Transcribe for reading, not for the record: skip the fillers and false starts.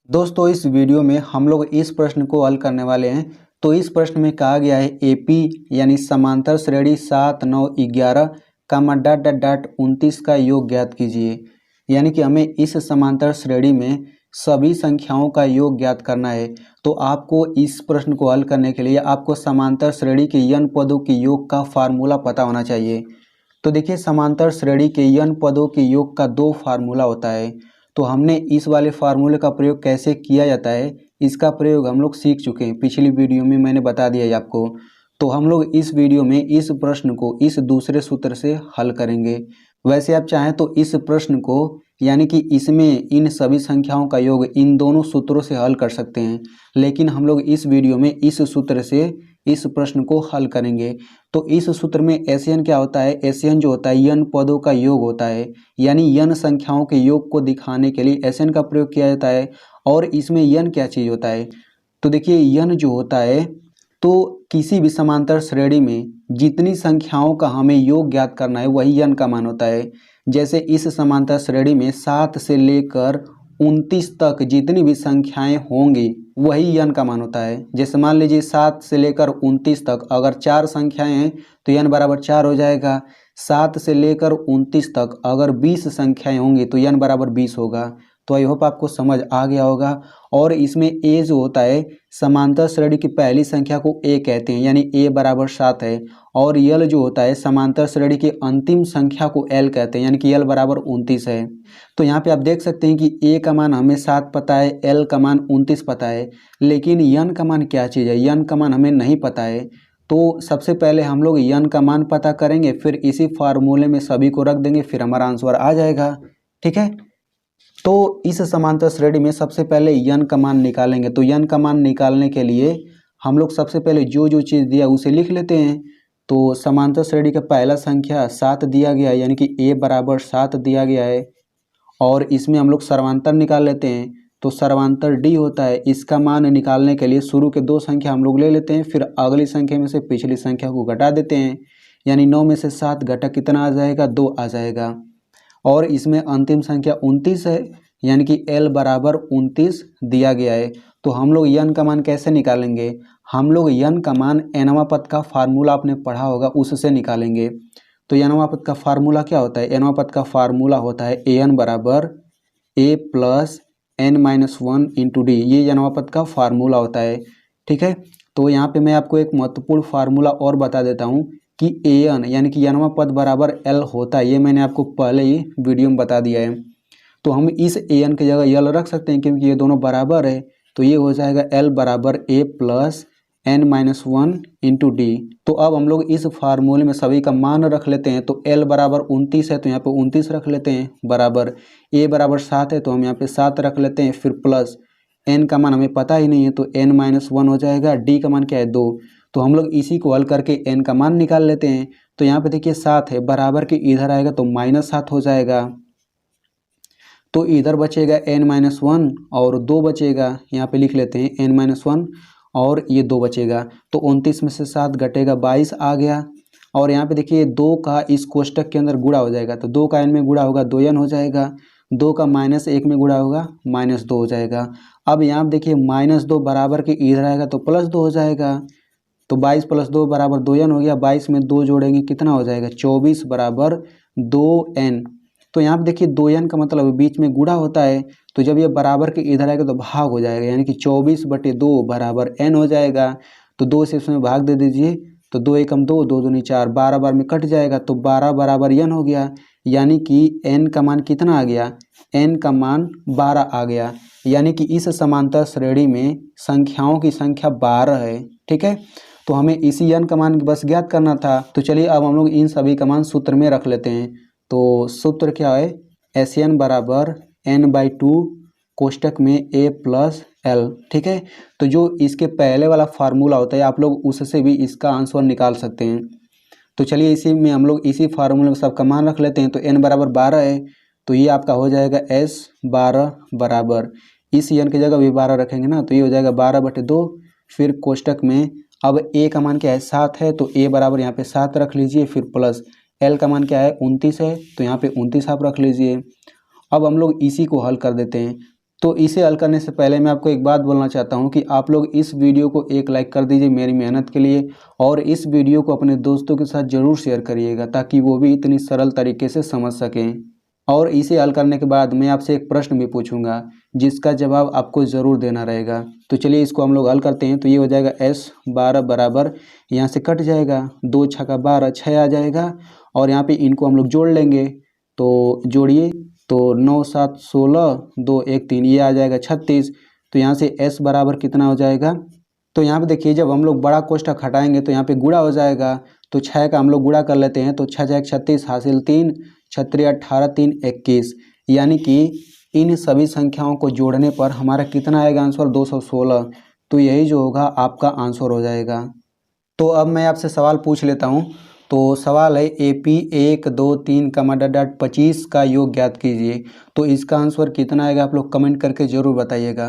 दोस्तों इस वीडियो में हम लोग इस प्रश्न को हल करने वाले हैं। तो इस प्रश्न में कहा गया है एपी यानी समांतर श्रेणी 7, 9, 11 कामा डॉट डॉट डॉट 29 का योग ज्ञात कीजिए। यानी कि हमें इस समांतर श्रेणी में सभी संख्याओं का योग ज्ञात करना है। तो आपको इस प्रश्न को हल करने के लिए आपको समांतर श्रेणी के n पदों के योग का फार्मूला पता होना चाहिए। तो देखिए समांतर श्रेणी के n पदों के योग का दो फार्मूला होता है। तो हमने इस वाले फार्मूले का प्रयोग कैसे किया जाता है इसका प्रयोग हम लोग सीख चुके हैं, पिछली वीडियो में मैंने बता दिया है आपको। तो हम लोग इस वीडियो में इस प्रश्न को इस दूसरे सूत्र से हल करेंगे। वैसे आप चाहें तो इस प्रश्न को यानी कि इसमें इन सभी संख्याओं का योग इन दोनों सूत्रों से हल कर सकते हैं, लेकिन हम लोग इस वीडियो में इस सूत्र से इस प्रश्न को हल करेंगे। तो इस सूत्र में एसएन क्या होता है? एसएन जो होता है n पदों का योग होता है, यानी n संख्याओं के योग को दिखाने के लिए एसएन का प्रयोग किया जाता है। और इसमें n क्या चीज़ होता है? तो देखिए n जो होता है तो किसी भी समांतर श्रेणी में जितनी संख्याओं का हमें योग ज्ञात करना है वही n का मान होता है। जैसे इस समांतर श्रेणी में 7 से लेकर 29 तक जितनी भी संख्याएं होंगी वही n का मान होता है। जैसे मान लीजिए 7 से लेकर 29 तक अगर 4 संख्याएं हैं तो n बराबर 4 हो जाएगा। 7 से लेकर 29 तक अगर 20 संख्याएं होंगी तो n बराबर 20 होगा। तो आई होप आपको समझ आ गया होगा। और इसमें a जो होता है समांतर श्रेणी की पहली संख्या को a कहते हैं, यानी a बराबर 7 है। और l जो होता है समांतर श्रेणी की अंतिम संख्या को l कहते हैं, यानी कि l बराबर 29 है। तो यहाँ पे आप देख सकते हैं कि a का मान हमें 7 पता है, l का मान 29 पता है, लेकिन n का मान क्या चीज़ है? n का मान हमें नहीं पता है। तो सबसे पहले हम लोग n का मान पता करेंगे, फिर इसी फार्मूले में सभी को रख देंगे, फिर हमारा आंसर आ जाएगा। ठीक है, तो इस समांतर श्रेणी में सबसे पहले n का मान निकालेंगे। तो n का मान निकालने के लिए हम लोग सबसे पहले जो जो चीज़ दिया उसे लिख लेते हैं। तो समांतर श्रेणी का पहला संख्या 7 दिया गया है, यानी कि a बराबर 7 दिया गया है। और इसमें हम लोग सर्वांतर निकाल लेते हैं। तो सर्वांतर d होता है। इसका मान निकालने के लिए शुरू के दो संख्या हम लोग ले लेते हैं, फिर अगली संख्या में से पिछली संख्या को घटा देते हैं, यानी 9 में से 7 घटा कितना आ जाएगा? 2 आ जाएगा। और इसमें अंतिम संख्या 29 है, यानी कि l बराबर 29 दिया गया है। तो हम लोग n का मान कैसे निकालेंगे? हम लोग n का मान nवां पद का फार्मूला आपने पढ़ा होगा उससे निकालेंगे। तो nवां पद का फार्मूला क्या होता है? nवां पद का फार्मूला होता है an बराबर a plus n minus 1 into D. ये nवां पद का फार्मूला होता है। ठीक है, तो यहाँ पे मैं आपको एक महत्वपूर्ण फार्मूला और बता देता हूँ कि an यानी कि nवां पद बराबर l होता है। ये मैंने आपको पहले ही वीडियो में बता दिया है। तो हम इस an की जगह l रख सकते हैं क्योंकि ये दोनों बराबर है। तो ये हो जाएगा l बराबर a plus n minus 1 into D. तो अब हम लोग इस फार्मूले में सभी का मान रख लेते हैं। तो l बराबर 29 है तो यहाँ पे 29 रख लेते हैं, बराबर a बराबर 7 है तो हम यहाँ पे 7 रख लेते हैं, फिर प्लस n का मान हमें पता ही नहीं है तो n माइनस 1 हो जाएगा। d का मान क्या है? 2। तो हम लोग इसी को हल करके n का मान निकाल लेते हैं। तो यहाँ पे देखिए 7 है, बराबर के इधर आएगा तो माइनस 7 हो जाएगा। तो इधर बचेगा n माइनस 1 और 2 बचेगा, यहाँ पे लिख लेते हैं n माइनस 1 और ये 2 बचेगा। तो 29 में से 7 घटेगा 22 आ गया। और यहाँ पे देखिए 2 का इस कोष्टक के अंदर गुणा हो जाएगा, तो 2 का n में गुणा होगा 2n हो जाएगा। 2 का माइनस 1 में गुणा होगा -2 हो जाएगा। अब यहाँ पे देखिए -2 बराबर के इधर आएगा तो +2 हो जाएगा। तो 22 + 2 बराबर 2n हो गया। 22 में 2 जोड़ेंगे कितना हो जाएगा? 24 बराबर 2n। तो यहाँ पे देखिए 2n का मतलब बीच में गुणा होता है, तो जब ये बराबर के इधर आएगा तो भाग हो जाएगा, यानी कि 24/2 बराबर n हो जाएगा। तो 2 से इसमें भाग दे दीजिए, तो 2 एकम 2, 2 दूनी 4, 12 बार में कट जाएगा तो 12 बराबर n हो गया। यानी कि n का मान कितना आ गया? n का मान 12 आ गया। यानी कि इस समांतर श्रेणी में संख्याओं की संख्या 12 है। ठीक है, तो हमें इसी n का मान बस ज्ञात करना था। तो चलिए अब हम लोग इन सभी का मान सूत्र में रख लेते हैं। तो सूत्र क्या है? एसएन बराबर n/2 कोष्टक में a प्लस l। ठीक है, तो जो इसके पहले वाला फार्मूला होता है आप लोग उससे भी इसका आंसर निकाल सकते हैं। तो चलिए इसी में हम लोग इसी फार्मूले में सबका मान रख लेते हैं। तो n बराबर 12 है तो ये आपका हो जाएगा s12 बराबर, इस n की जगह भी 12 रखेंगे ना, तो ये हो जाएगा 12/2। फिर कोष्टक में अब a का मान क्या है? 7 है तो a बराबर यहाँ पे 7 रख लीजिए, फिर प्लस l का मान क्या है? 29 है तो यहाँ पे 29 आप रख लीजिए। अब हम लोग इसी को हल कर देते हैं। तो इसे हल करने से पहले मैं आपको एक बात बोलना चाहता हूं कि आप लोग इस वीडियो को एक लाइक कर दीजिए मेरी मेहनत के लिए, और इस वीडियो को अपने दोस्तों के साथ ज़रूर शेयर करिएगा ताकि वो भी इतनी सरल तरीके से समझ सकें। और इसे हल करने के बाद मैं आपसे एक प्रश्न भी पूछूंगा जिसका जवाब आपको ज़रूर देना रहेगा। तो चलिए इसको हम लोग हल करते हैं। तो ये हो जाएगा S12 बराबर, यहाँ से कट जाएगा, 2 छक्का 12, 6 आ जाएगा, और यहाँ पे इनको हम लोग जोड़ लेंगे। तो जोड़िए, तो 9 7 16, 2 1 3, ये आ जाएगा 36। तो यहाँ से S बराबर कितना हो जाएगा, तो यहाँ पे देखिए जब हम लोग बड़ा कोष्ठक हटाएंगे तो यहाँ पे गुणा हो जाएगा। तो 6 का हम लोग गुणा कर लेते हैं, तो 6 6 36 हासिल 3, 36 18 3 21, यानी कि इन सभी संख्याओं को जोड़ने पर हमारा कितना आएगा आंसर, 216। तो यही जो होगा आपका आंसर हो जाएगा। तो अब मैं आपसे सवाल पूछ लेता हूँ। तो सवाल है AP 1 2 3 25 का योग ज्ञात कीजिए। तो इसका आंसर कितना आएगा आप लोग कमेंट करके ज़रूर बताइएगा।